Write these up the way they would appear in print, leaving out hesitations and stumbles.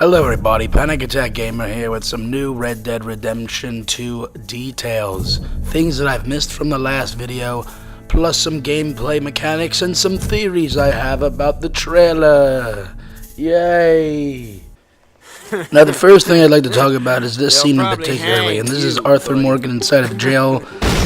Hello everybody, Panic Attack Gamer here with some new Red Dead Redemption 2 details. Things that I've missed from the last video, plus some gameplay mechanics and some theories I have about the trailer. Yay! Now the first thing I'd like to talk about is this scene in particularly, and this is Arthur Morgan inside of jail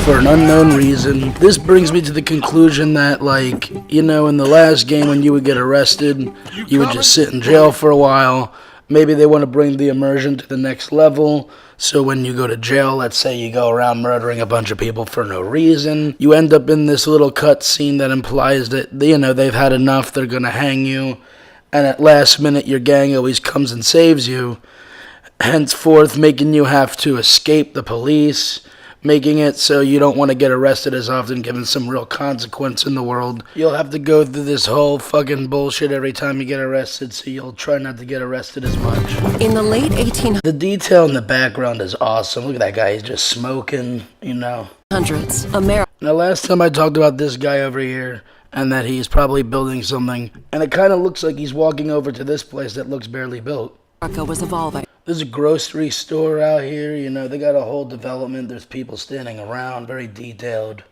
for an unknown reason. This brings me to the conclusion that, like, you know, in the last game when you would get arrested, you would just sit in jail for a while. Maybe they want to bring the immersion to the next level, so when you go to jail, let's say you go around murdering a bunch of people for no reason, you end up in this little cut scene that implies that, you know, they've had enough, they're gonna hang you, and at last minute your gang always comes and saves you, henceforth making you have to escape the police, making it so you don't want to get arrested as often, given some real consequence in the world. You'll have to go through this whole fucking bullshit every time you get arrested, so you'll try not to get arrested as much. In the late 1800s, the detail in the background is awesome. Look at that guy, he's just smoking, you know. America Now last time I talked about this guy over here, and that he's probably building something, and it kind of looks like he's walking over to this place that looks barely built. was evolving. There's a grocery store out here, you know, they got a whole development, there's people standing around, very detailed.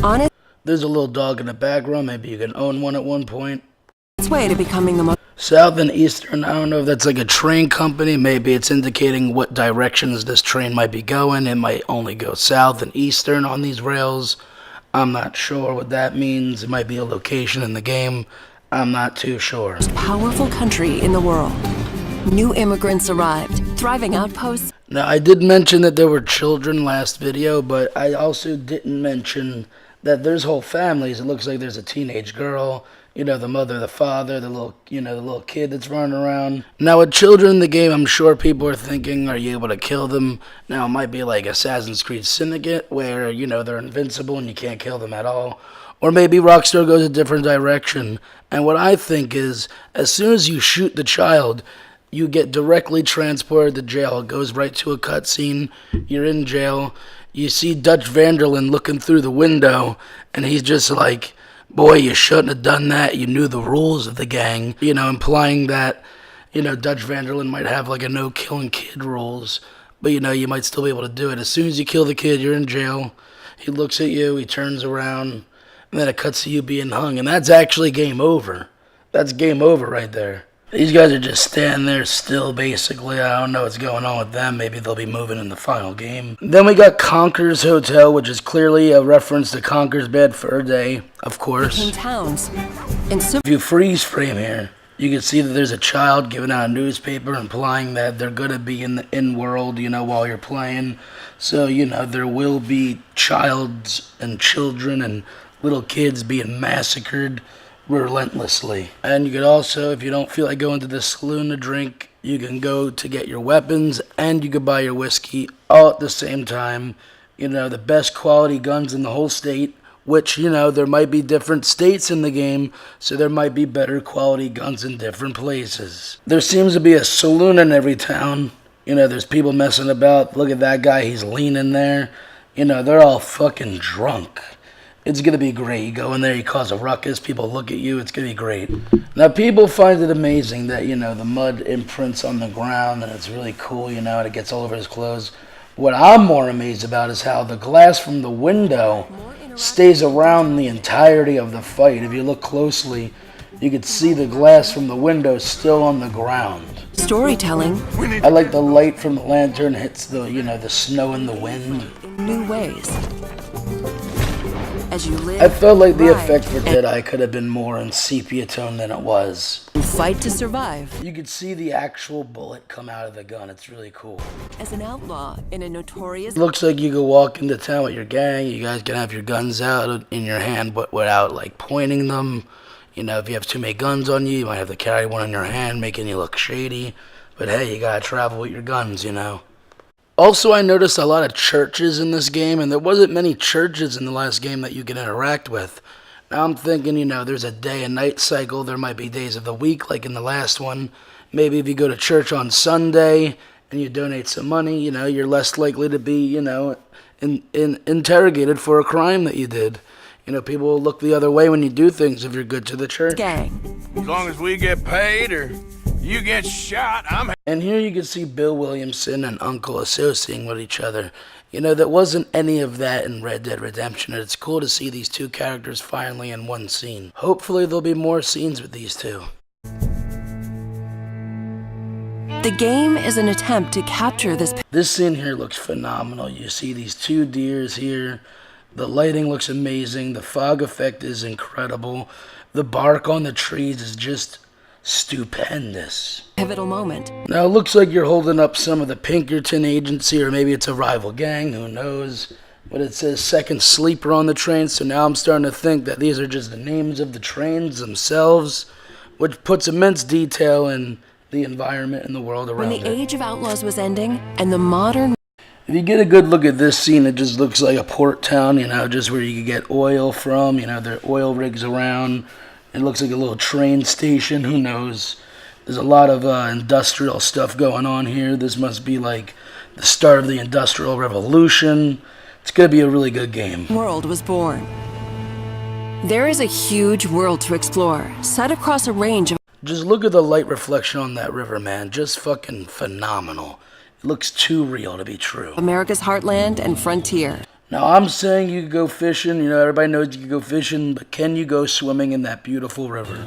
On There's a little dog in the background, maybe you can own one at one point. its way to becoming the most South and Eastern, I don't know if that's like a train company, maybe it's indicating what directions this train might be going. It might only go South and Eastern on these rails. I'm not sure what that means. It might be a location in the game. I'm not too sure. powerful country in the world. New immigrants arrived, thriving outposts. Now, I did mention that there were children last video, but I also didn't mention that there's whole families. It looks like there's a teenage girl, you know, the mother, the father, the little, you know, the little kid that's running around. Now, with children in the game, I'm sure people are thinking, are you able to kill them? Now, it might be like Assassin's Creed Syndicate, where, you know, they're invincible and you can't kill them at all. Or maybe Rockstar goes a different direction. And what I think is, as soon as you shoot the child, you get directly transported to jail. It goes right to a cutscene. You're in jail. You see Dutch Vanderlyn looking through the window, and he's just like, boy, you shouldn't have done that. You knew the rules of the gang. You know, implying that, you know, Dutch Vanderlyn might have like a no-killing kid rules. But, you know, you might still be able to do it. As soon as you kill the kid, you're in jail. He looks at you, he turns around, and then it cuts to you being hung. And that's actually game over. That's game over right there. These guys are just standing there still, basically. I don't know what's going on with them. Maybe they'll be moving in the final game. Then we got Conquerors Hotel, which is clearly a reference to Conker's Bad Fur Day, of course. In towns. If you freeze frame here, you can see that there's a child giving out a newspaper implying that they're going to be in the in-world, you know, while you're playing. So, you know, there will be childs and children and little kids being massacred relentlessly. And you could also, if you don't feel like going to the saloon to drink, you can go to get your weapons and you could buy your whiskey all at the same time. You know, the best quality guns in the whole state, which, you know, there might be different states in the game, so there might be better quality guns in different places. There seems to be a saloon in every town. You know, there's people messing about. Look at that guy, he's leaning there. You know, they're all fucking drunk. It's going to be great. You go in there, you cause a ruckus, people look at you, it's going to be great. Now, people find it amazing that, you know, the mud imprints on the ground, and it's really cool, you know, and it gets all over his clothes. What I'm more amazed about is how the glass from the window stays around the entirety of the fight. If you look closely, you can see the glass from the window still on the ground. Storytelling. I like the light from the lantern hits the, you know, the snow and the wind. In new ways. As you live, I felt like the effect for Deadeye could have been more in sepia tone than it was. fight to survive. You could see the actual bullet come out of the gun. It's really cool. As an outlaw in a notorious... Looks like you could walk into town with your gang. You guys can have your guns out in your hand, but without, like, pointing them. You know, if you have too many guns on you, you might have to carry one in your hand, making you look shady. But hey, you gotta travel with your guns, you know. Also, I noticed a lot of churches in this game, and there wasn't many churches in the last game that you can interact with. Now I'm thinking, you know, there's a day and night cycle. There might be days of the week, like in the last one. Maybe if you go to church on Sunday and you donate some money, you know, you're less likely to be, you know, interrogated for a crime that you did. You know, people will look the other way when you do things if you're good to the church. Gang. As long as we get paid or You get shot, And here you can see Bill Williamson and Uncle associating with each other. You know, there wasn't any of that in Red Dead Redemption, and it's cool to see these two characters finally in one scene. Hopefully there'll be more scenes with these two. The game is an attempt to capture this. This scene here looks phenomenal. You see these two deers here. The lighting looks amazing. The fog effect is incredible. The bark on the trees is just stupendous. Pivotal moment. Now it looks like you're holding up some of the Pinkerton agency, or maybe it's a rival gang, who knows. But it says second sleeper on the train, so now I'm starting to think that these are just the names of the trains themselves, which puts immense detail in the environment and the world around When the it. age of outlaws was ending and the modern. If you get a good look at this scene, it just looks like a port town, you know, just where you could get oil from. You know, there are oil rigs around. It looks like a little train station. Who knows? There's a lot of industrial stuff going on here. This must be like the start of the Industrial Revolution. It's going to be a really good game. World was born. There is a huge world to explore, set across a range of. Just look at the light reflection on that river, man. Just fucking phenomenal. It looks too real to be true. America's heartland and frontier. Now, I'm saying you could go fishing. You know, everybody knows you could go fishing, but can you go swimming in that beautiful river?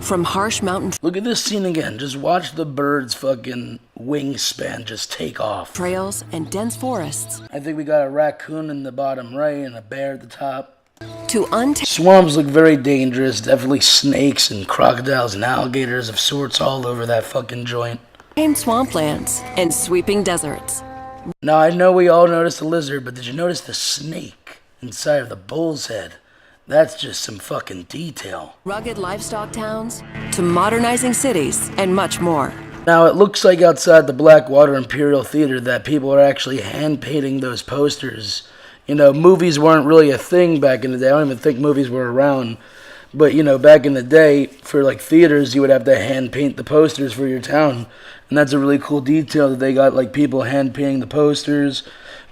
From harsh mountain Look at this scene again. Just watch the bird's fucking wingspan just take off. trails and dense forests I think we got a raccoon in the bottom right and a bear at the top. to untamed Swamps look very dangerous. Definitely snakes and crocodiles and alligators of sorts all over that fucking joint. swamplands and sweeping deserts. Now, I know we all noticed the lizard, but did you notice the snake inside of the bull's head? That's just some fucking detail. Rugged livestock towns to modernizing cities and much more. Now, it looks like outside the Blackwater Imperial Theater that people are actually hand-painting those posters. You know, movies weren't really a thing back in the day. I don't even think movies were around. But, you know, back in the day, for, like, theaters, you would have to hand-paint the posters for your town. And that's a really cool detail that they got, like, people hand-painting the posters.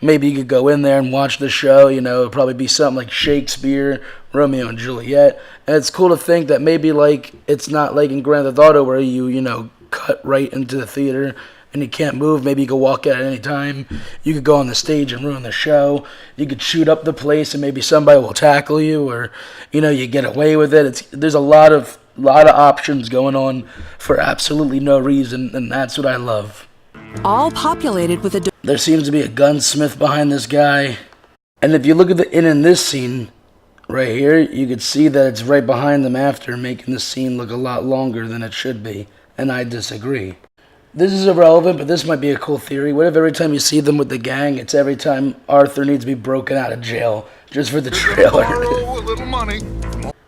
Maybe you could go in there and watch the show. You know, it'd probably be something like Shakespeare, Romeo and Juliet. And it's cool to think that maybe, like, it's not like in Grand Theft Auto where you know, cut right into the theater and you can't move. Maybe you could walk out at any time. You could go on the stage and ruin the show. You could shoot up the place and maybe somebody will tackle you, or, you know, you get away with it. There's a lot of options going on for absolutely no reason, and that's what I love. All populated with a There seems to be a gunsmith behind this guy. And if you look at the in this scene right here, you could see that it's right behind them after, making the scene look a lot longer than it should be. And I disagree. This is irrelevant, but this might be a cool theory. What if every time you see them with the gang, it's every time Arthur needs to be broken out of jail, just for the trailer? borrow a little money.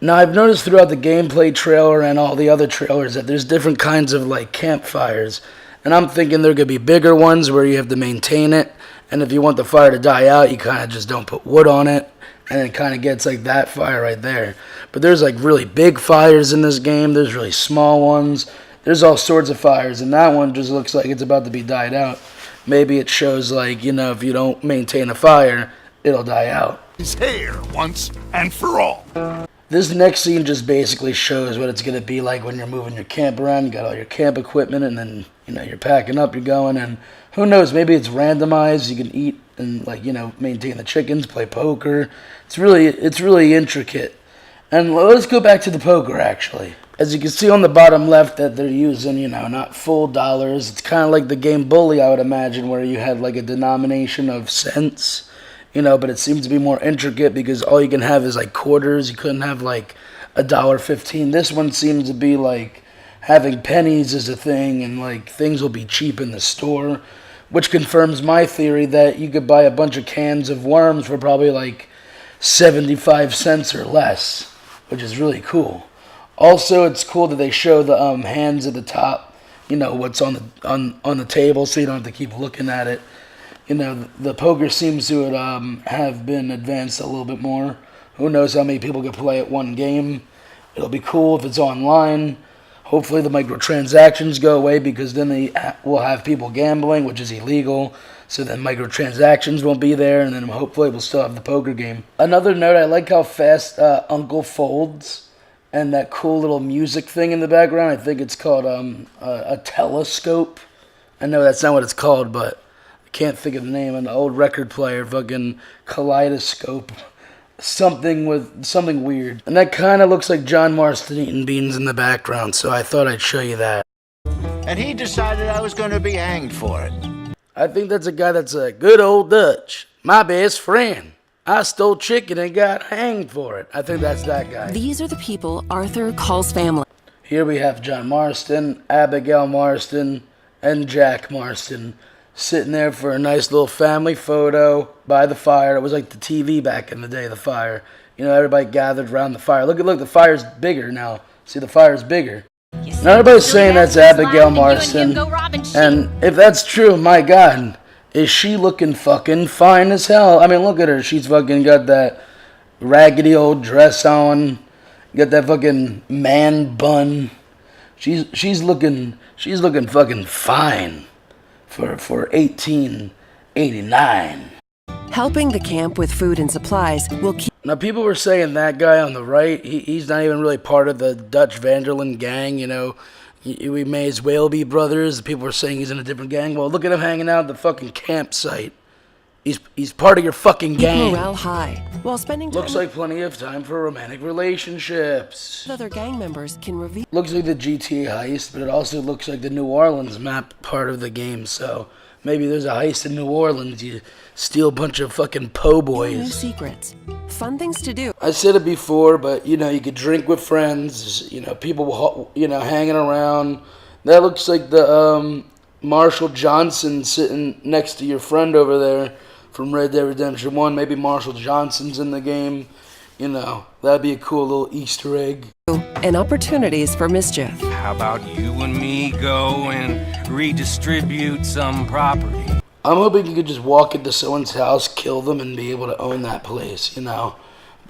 Now, I've noticed throughout the gameplay trailer and all the other trailers that there's different kinds of, like, campfires. And I'm thinking there could be bigger ones where you have to maintain it. And if you want the fire to die out, you kind of just don't put wood on it. And it kind of gets like that fire right there. But there's, like, really big fires in this game. There's really small ones. There's all sorts of fires. And that one just looks like it's about to be died out. Maybe it shows, like, you know, if you don't maintain a fire, it'll die out. His hair once and for all. This next scene just basically shows what it's going to be like when you're moving your camp around. You got all your camp equipment, and then, you know, you're packing up, you're going, and who knows, maybe it's randomized. You can eat and, like, you know, maintain the chickens, play poker. It's really intricate. And let's go back to the poker, actually. As you can see on the bottom left that they're using, you know, not full dollars. It's kind of like the game Bully, I would imagine, where you had, like, a denomination of cents. You know, but it seems to be more intricate because all you can have is, like, quarters. You couldn't have, like, $1.15. This one seems to be, like, having pennies is a thing, and, like, things will be cheap in the store, which confirms my theory that you could buy a bunch of cans of worms for probably, like, 75 cents or less, which is really cool. Also, it's cool that they show the hands at the top, you know, what's on the table, so you don't have to keep looking at it. You know, the poker seems to have been advanced a little bit more. Who knows how many people can play at one game. It'll be cool if it's online. Hopefully the microtransactions go away, because then they will have people gambling, which is illegal. So then microtransactions won't be there, and then hopefully we'll still have the poker game. Another note, I like how fast Uncle folds. and that cool little music thing in the background. I think it's called a telescope. I know that's not what it's called, but I can't think of the name. An old record player, fucking kaleidoscope. Something weird. And that kind of looks like John Marston eating beans in the background, so I thought I'd show you that. And he decided I was going to be hanged for it. I think that's a guy that's a good old Dutch. My best friend. I stole chicken and got hanged for it. I think that's that guy. These are the people Arthur calls family. Here we have John Marston, Abigail Marston, and Jack Marston sitting there for a nice little family photo by the fire. It was like the TV back in the day, the fire. You know, everybody gathered around the fire. Look, the fire's bigger now. See, the fire's bigger. Now everybody's saying that's Abigail Marston. And if that's true, my God, is she looking fucking fine as hell? I mean, look at her. She's fucking got that raggedy old dress on. Got that fucking man bun. She's looking fucking fine for 1889. Helping the camp with food and supplies will keep... Now, people were saying that guy on the right, he's not even really part of the Dutch Vanderlyn gang, you know. We may as well be brothers. People were saying he's in a different gang. Well, look at him hanging out at the fucking campsite. He's part of your fucking gang. Morale high, while spending time... Looks like plenty of time for romantic relationships. Other gang members can reveal... Looks like the GTA heist, but it also looks like the New Orleans map part of the game, so... Maybe there's a heist in New Orleans. You steal a bunch of fucking po' boys. New secrets. Fun things to do. I said it before, but, you know, you could drink with friends. You know, people, you know, hanging around. That looks like the Marshall Johnson sitting next to your friend over there from Red Dead Redemption 1. Maybe Marshall Johnson's in the game. You know, that'd be a cool little Easter egg. And opportunities for mischief. How about you and me go and redistribute some property? I'm hoping you could just walk into someone's house, kill them, and be able to own that place, you know.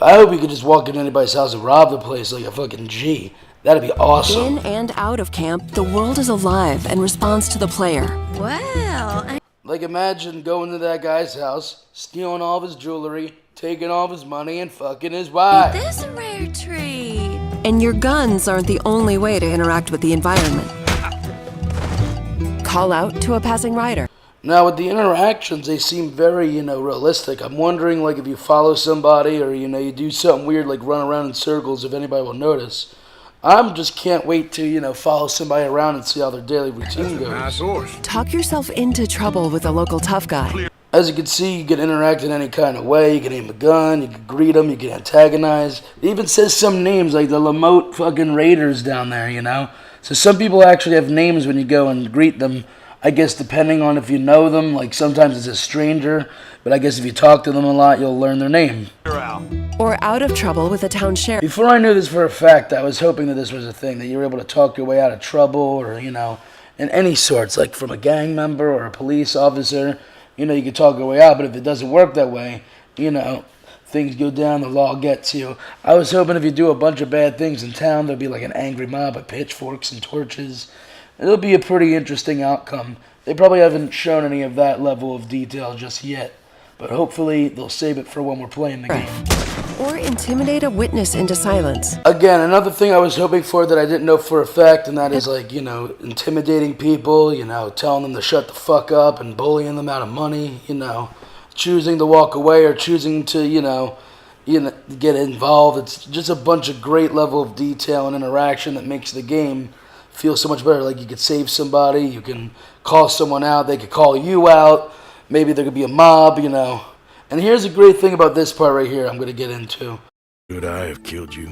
I hope you could just walk into anybody's house and rob the place like a fucking G. That'd be awesome. In and out of camp, the world is alive and responds to the player. Well, Like, imagine going to that guy's house, stealing all of his jewelry, taking all of his money, and fucking his wife. this is a rare treat. And your guns aren't the only way to interact with the environment. Call out to a passing rider. Now, with the interactions, they seem very, you know, realistic. I'm wondering, like, if you follow somebody or, you know, you do something weird, like run around in circles, if anybody will notice. I'm just can't wait to, you know, follow somebody around and see how their daily routine goes. Nice horse. Talk yourself into trouble with a local tough guy. As you can see, you can interact in any kind of way. You can aim a gun, you can greet them, you can antagonize. It even says some names, like the Lamotte fucking Raiders down there, you know? So some people actually have names when you go and greet them. I guess depending on if you know them, like sometimes it's a stranger, but I guess if you talk to them a lot, you'll learn their name. Or out of trouble with a town sheriff. Before I knew this for a fact, I was hoping that this was a thing, that you were able to talk your way out of trouble or, you know, in any sorts, like from a gang member or a police officer. You know, you can talk your way out, but if it doesn't work that way, you know, things go down, the law gets you. I was hoping if you do a bunch of bad things in town, there'll be like an angry mob with pitchforks and torches. It'll be a pretty interesting outcome. They probably haven't shown any of that level of detail just yet, but hopefully they'll save it for when we're playing the game. Or intimidate a witness into silence. Again, another thing I was hoping for that I didn't know for a fact, and that is like, you know, intimidating people, you know, telling them to shut the fuck up and bullying them out of money, you know, choosing to walk away or choosing to, you know, get involved. It's just a bunch of great level of detail and interaction that makes the game feel so much better. Like you could save somebody, you can call someone out, they could call you out, maybe there could be a mob, you know. And here's a great thing about this part right here I'm going to get into. Could I have killed you,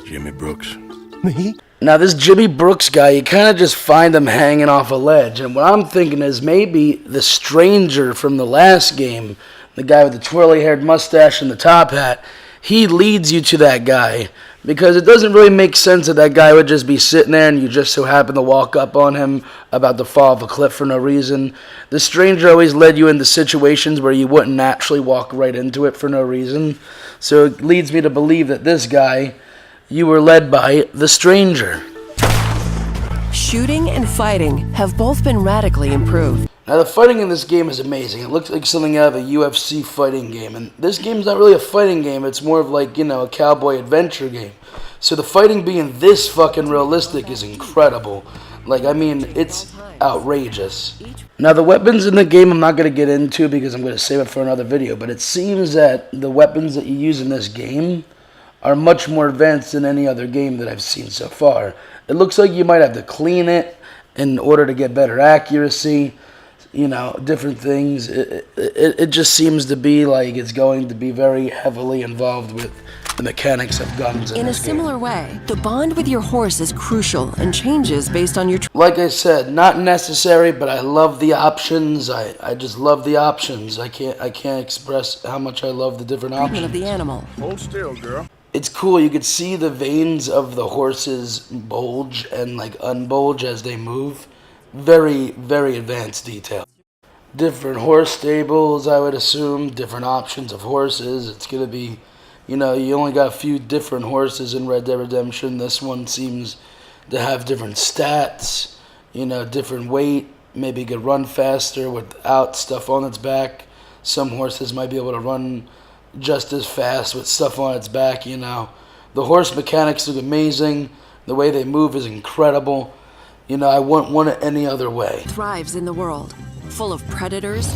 Jimmy Brooks? Me? Now, this Jimmy Brooks guy, you kind of just find him hanging off a ledge. And what I'm thinking is maybe the stranger from the last game, the guy with the twirly-haired mustache and the top hat, he leads you to that guy. Because it doesn't really make sense that that guy would just be sitting there and you just so happen to walk up on him about to fall off a cliff for no reason. The stranger always led you into situations where you wouldn't naturally walk right into it for no reason. So it leads me to believe that this guy, you were led by the stranger. Shooting and fighting have both been radically improved. Now, the fighting in this game is amazing. It looks like something out of a UFC fighting game. And this game's not really a fighting game. It's more of like, you know, a cowboy adventure game. So the fighting being this fucking realistic is incredible. Like, I mean, it's outrageous. Now, the weapons in the game I'm not going to get into because I'm going to save it for another video, but it seems that the weapons that you use in this game are much more advanced than any other game that I've seen so far. It looks like you might have to clean it in order to get better accuracy, you know, different things. It just seems to be like it's going to be very heavily involved with the mechanics of guns In a similar way, the bond with your horse is crucial and changes based on your... Like I said, not necessary, but I love the options. I just love the options. I can't express how much I love the different options. Of the animal. Hold still, girl. It's cool. You could see the veins of the horses bulge and like unbulge as they move. Very, very advanced detail. Different horse stables, I would assume. Different options of horses. It's going to be, you know, you only got a few different horses in Red Dead Redemption. This one seems to have different stats, you know, different weight. Maybe it could run faster without stuff on its back. Some horses might be able to run just as fast with stuff on its back, you know. The horse mechanics look amazing. The way they move is incredible. You know, I wouldn't want it any other way. Thrives in the world, full of predators.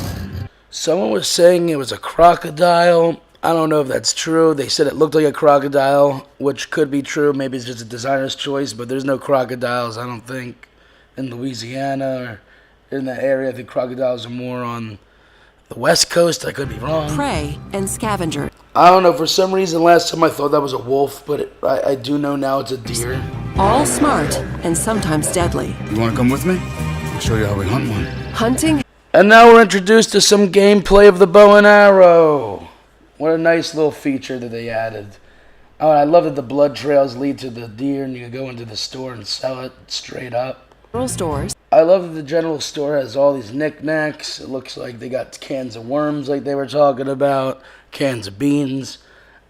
Someone was saying it was a crocodile. I don't know if that's true. They said it looked like a crocodile, which could be true. Maybe it's just a designer's choice, but there's no crocodiles, I don't think, in Louisiana or in that area. I think crocodiles are more on the West Coast. I could be wrong. Prey and scavenger. I don't know. For some reason, last time I thought that was a wolf, but I do know now it's a deer. All smart and sometimes deadly. You want to come with me? I'll show you how we hunt one. Hunting. And now we're introduced to some gameplay of the bow and arrow. What a nice little feature that they added. Oh, and I love that the blood trails lead to the deer and you can go into the store and sell it straight up. Stores. I love that the general store has all these knickknacks. It looks like they got cans of worms like they were talking about, cans of beans.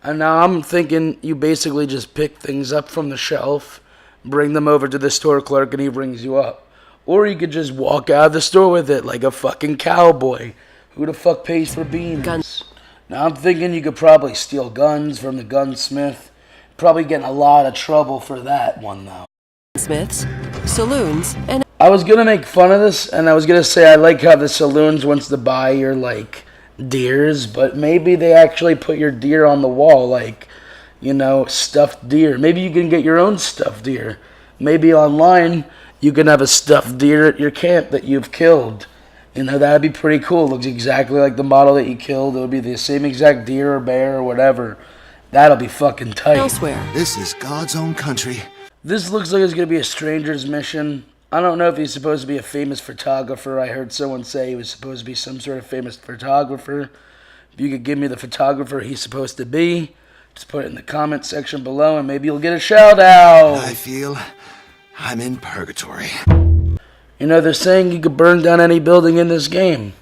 And now I'm thinking you basically just pick things up from the shelf, bring them over to the store clerk, and he brings you up. Or you could just walk out of the store with it like a fucking cowboy. Who the fuck pays for beans? Guns. Now I'm thinking you could probably steal guns from the gunsmith. Probably get in a lot of trouble for that one though. Smiths, saloons, and... I was going to make fun of this, and I was going to say I like how the saloons wants to buy your, like, deers, but maybe they actually put your deer on the wall, like, you know, stuffed deer. Maybe you can get your own stuffed deer. Maybe online you can have a stuffed deer at your camp that you've killed. You know, that'd be pretty cool. It looks exactly like the model that you killed. It would be the same exact deer or bear or whatever. That'll be fucking tight. elsewhere. This is God's own country. This looks like it's going to be a stranger's mission. I don't know if he's supposed to be a famous photographer. I heard someone say he was supposed to be some sort of famous photographer. If you could give me the photographer he's supposed to be, just put it in the comment section below and maybe you'll get a shout out. I feel I'm in purgatory. You know, they're saying you could burn down any building in this game.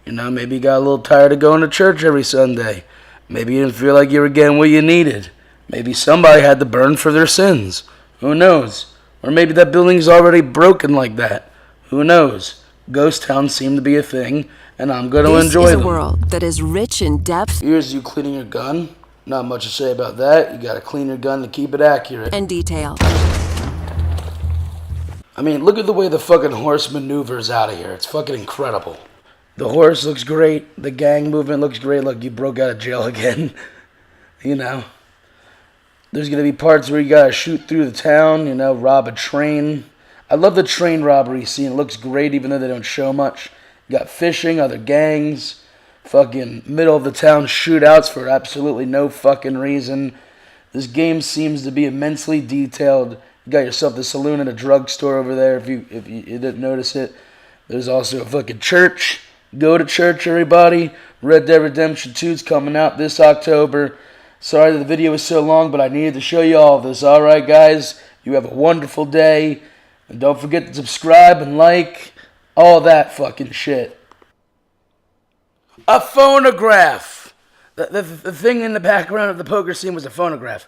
You know, maybe you got a little tired of going to church every Sunday. Maybe you didn't feel like you were getting what you needed. Maybe somebody had to burn for their sins. Who knows? Or maybe that building's already broken like that. Who knows? Ghost towns seem to be a thing, and I'm going to enjoy them. This is a world that is rich in depth. Here's you cleaning your gun. Not much to say about that. You got to clean your gun to keep it accurate. And detail. I mean, look at the way the fucking horse maneuvers out of here. It's fucking incredible. The horse looks great. The gang movement looks great. Look, you broke out of jail again. You know. There's going to be parts where you got to shoot through the town, you know, rob a train. I love the train robbery scene. It looks great even though they don't show much. You got fishing, other gangs, fucking middle of the town shootouts for absolutely no fucking reason. This game seems to be immensely detailed. You got yourself the saloon and a drugstore over there if you didn't notice it. There's also a fucking church. Go to church, everybody. Red Dead Redemption 2 is coming out this October. Sorry that the video was so long, but I needed to show you all this. Alright, guys, you have a wonderful day. And don't forget to subscribe and like all that fucking shit. A phonograph. The thing in the background of the poker scene was a phonograph.